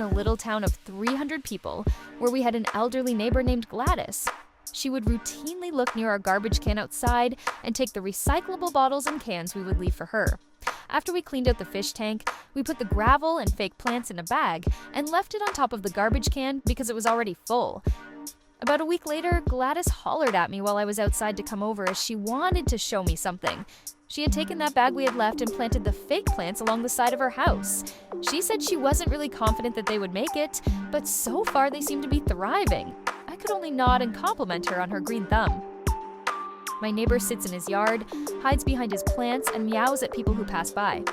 in a little town of 300 people where we had an elderly neighbor named Gladys. She would routinely look near our garbage can outside and take the recyclable bottles and cans we would leave for her. After we cleaned out the fish tank, we put the gravel and fake plants in a bag and left it on top of the garbage can because it was already full. About a week later, Gladys hollered at me while I was outside to come over as she wanted to show me something. She had taken that bag we had left and planted the fake plants along the side of her house. She said she wasn't really confident that they would make it, but so far they seemed to be thriving. I could only nod and compliment her on her green thumb. My neighbor sits in his yard, hides behind his plants, and meows at people who pass by.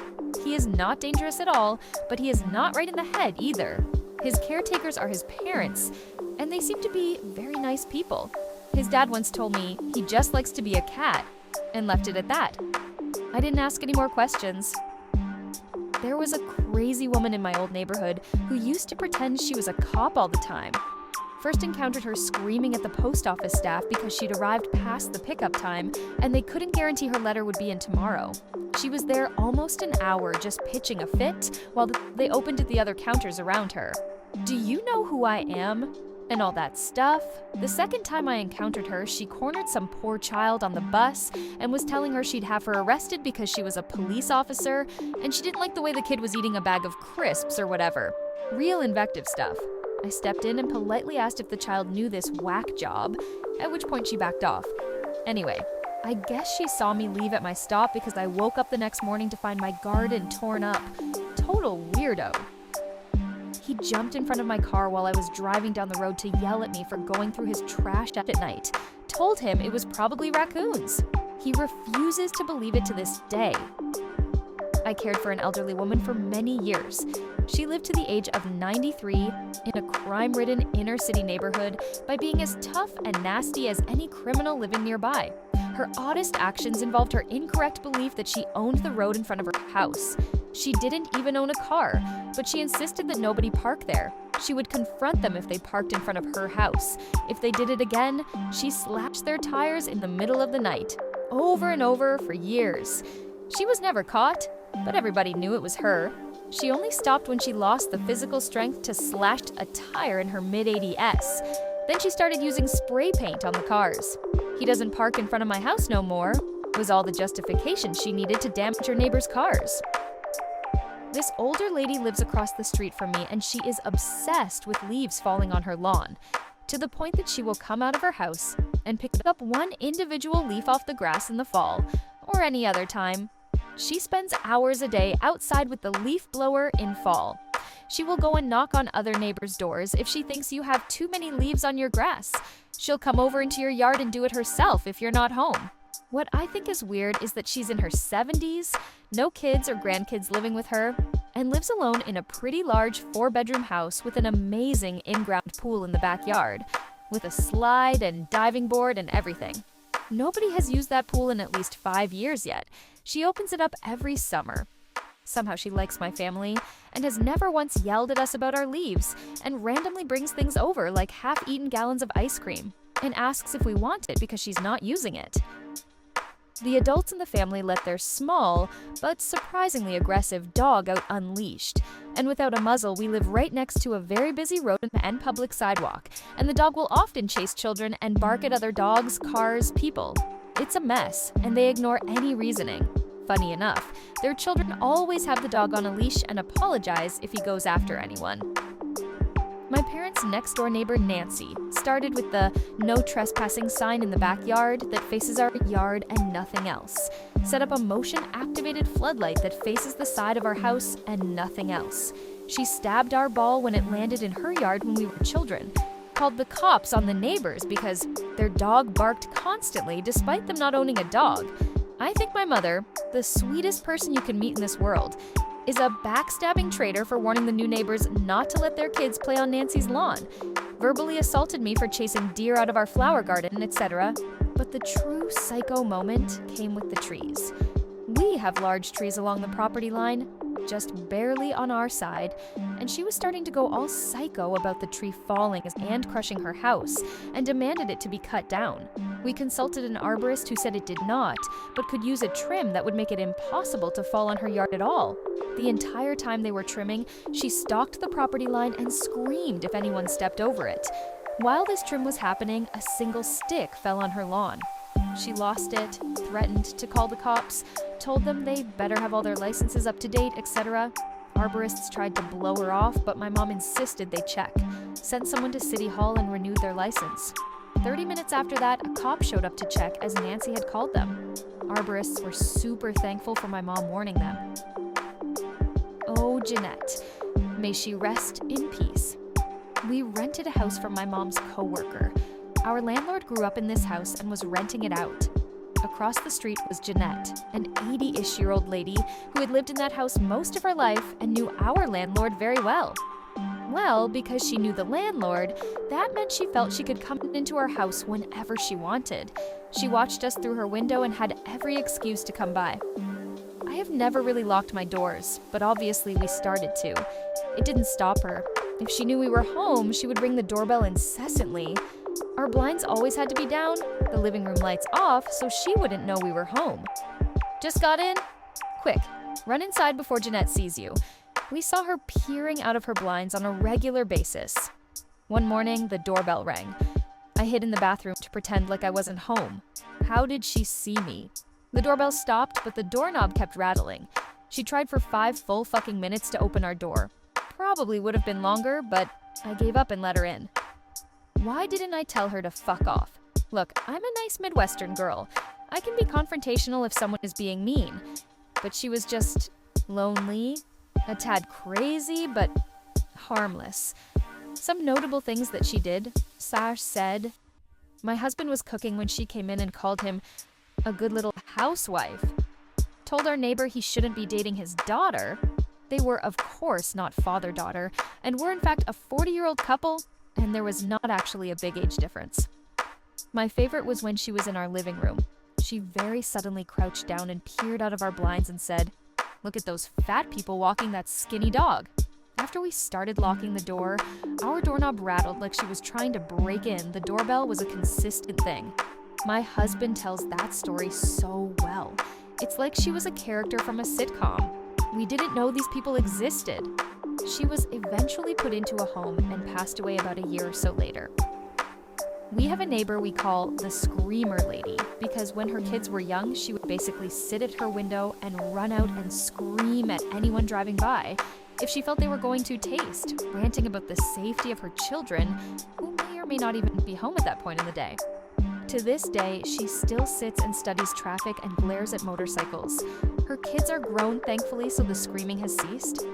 He is not dangerous at all, but he is not right in the head either. His caretakers are his parents, and they seem to be very nice people. His dad once told me he just likes to be a cat, and left it at that. I didn't ask any more questions. There was a crazy woman in my old neighborhood who used to pretend she was a cop all the time. First encountered her screaming at the post office staff because she'd arrived past the pickup time and they couldn't guarantee her letter would be in tomorrow. She was there almost an hour just pitching a fit while they opened at the other counters around her. "Do you know who I am?" and all that stuff. The second time I encountered her, she cornered some poor child on the bus and was telling her she'd have her arrested because she was a police officer and she didn't like the way the kid was eating a bag of crisps or whatever. Real invective stuff. I stepped in and politely asked if the child knew this whack job, at which point she backed off. Anyway, I guess she saw me leave at my stop because I woke up the next morning to find my garden torn up. Total weirdo. He jumped in front of my car while I was driving down the road to yell at me for going through his trash at night. Told him it was probably raccoons. He refuses to believe it to this day. I cared for an elderly woman for many years. She lived to the age of 93 in a crime-ridden inner-city neighborhood by being as tough and nasty as any criminal living nearby. Her oddest actions involved her incorrect belief that she owned the road in front of her house. She didn't even own a car, but she insisted that nobody park there. She would confront them if they parked in front of her house. If they did it again, she slashed their tires in the middle of the night, over and over for years. She was never caught, but everybody knew it was her. She only stopped when she lost the physical strength to slash a tire in her mid-80s. Then she started using spray paint on the cars. "He doesn't park in front of my house no more," was all the justification she needed to damage her neighbors' cars. This older lady lives across the street from me and she is obsessed with leaves falling on her lawn, to the point that she will come out of her house and pick up one individual leaf off the grass in the fall, or any other time. She spends hours a day outside with the leaf blower in fall. She will go and knock on other neighbors' doors if she thinks you have too many leaves on your grass. She'll come over into your yard and do it herself if you're not home. What I think is weird is that she's in her 70s, no kids or grandkids living with her, and lives alone in a pretty large 4-bedroom house with an amazing in-ground pool in the backyard, with a slide and diving board and everything. Nobody has used that pool in at least 5 years yet. She opens it up every summer. Somehow she likes my family and has never once yelled at us about our leaves and randomly brings things over like half-eaten gallons of ice cream and asks if we want it because she's not using it. The adults in the family let their small, but surprisingly aggressive dog out unleashed. And without a muzzle, we live right next to a very busy road and public sidewalk, and the dog will often chase children and bark at other dogs, cars, people. It's a mess, and they ignore any reasoning. Funny enough, their children always have the dog on a leash and apologize if he goes after anyone. My parents' next-door neighbor, Nancy, started with the no trespassing sign in the backyard that faces our yard and nothing else, set up a motion-activated floodlight that faces the side of our house and nothing else. She stabbed our ball when it landed in her yard when we were children, called the cops on the neighbors because their dog barked constantly despite them not owning a dog. I think my mother, the sweetest person you can meet in this world, is a backstabbing traitor for warning the new neighbors not to let their kids play on Nancy's lawn, verbally assaulted me for chasing deer out of our flower garden, etc. But the true psycho moment came with the trees. We have large trees along the property line. just barely on our side, and she was starting to go all psycho about the tree falling and crushing her house, and demanded it to be cut down. We consulted an arborist who said it did not, but could use a trim that would make it impossible to fall on her yard at all. The entire time they were trimming, she stalked the property line and screamed if anyone stepped over it. While this trim was happening, a single stick fell on her lawn. She lost it, threatened to call the cops, told them they better have all their licenses up to date, etc. Arborists tried to blow her off, but my mom insisted they check, sent someone to City Hall and renewed their license. 30 minutes after that, a cop showed up to check as Nancy had called them. Arborists were super thankful for my mom warning them. Oh, Jeanette, may she rest in peace. We rented a house from my mom's coworker. Our landlord grew up in this house and was renting it out. Across the street was Jeanette, an 80-ish-year-old lady who had lived in that house most of her life and knew our landlord very well. Well, because she knew the landlord, that meant she felt she could come into our house whenever she wanted. She watched us through her window and had every excuse to come by. I have never really locked my doors, but obviously we started to. It didn't stop her. If she knew we were home, she would ring the doorbell incessantly. Our blinds always had to be down, the living room lights off, so she wouldn't know we were home. Just got in? Quick, run inside before Jeanette sees you. We saw her peering out of her blinds on a regular basis. One morning, the doorbell rang. I hid in the bathroom to pretend like I wasn't home. How did she see me? The doorbell stopped, but the doorknob kept rattling. She tried for 5 full fucking minutes to open our door. Probably would have been longer, but I gave up and let her in. Why didn't I tell her to fuck off? Look, I'm a nice Midwestern girl. I can be confrontational if someone is being mean. But she was just lonely, a tad crazy, but harmless. Some notable things that she did, said. My husband was cooking when she came in and called him a good little housewife. Told our neighbor he shouldn't be dating his daughter. They were, of course, not father-daughter, and were in fact a 40-year-old couple, and there was not actually a big age difference. My favorite was when she was in our living room. She very suddenly crouched down and peered out of our blinds and said, "Look at those fat people walking that skinny dog." After we started locking the door, our doorknob rattled like she was trying to break in. The doorbell was a consistent thing. My husband tells that story so well. It's like she was a character from a sitcom. We didn't know these people existed. She was eventually put into a home and passed away about a year or so later. We have a neighbor we call the Screamer Lady because when her kids were young, she would basically sit at her window and run out and scream at anyone driving by if she felt they were going to taste, ranting about the safety of her children, who may or may not even be home at that point in the day. To this day, she still sits and studies traffic and glares at motorcycles. Her kids are grown, thankfully, so the screaming has ceased.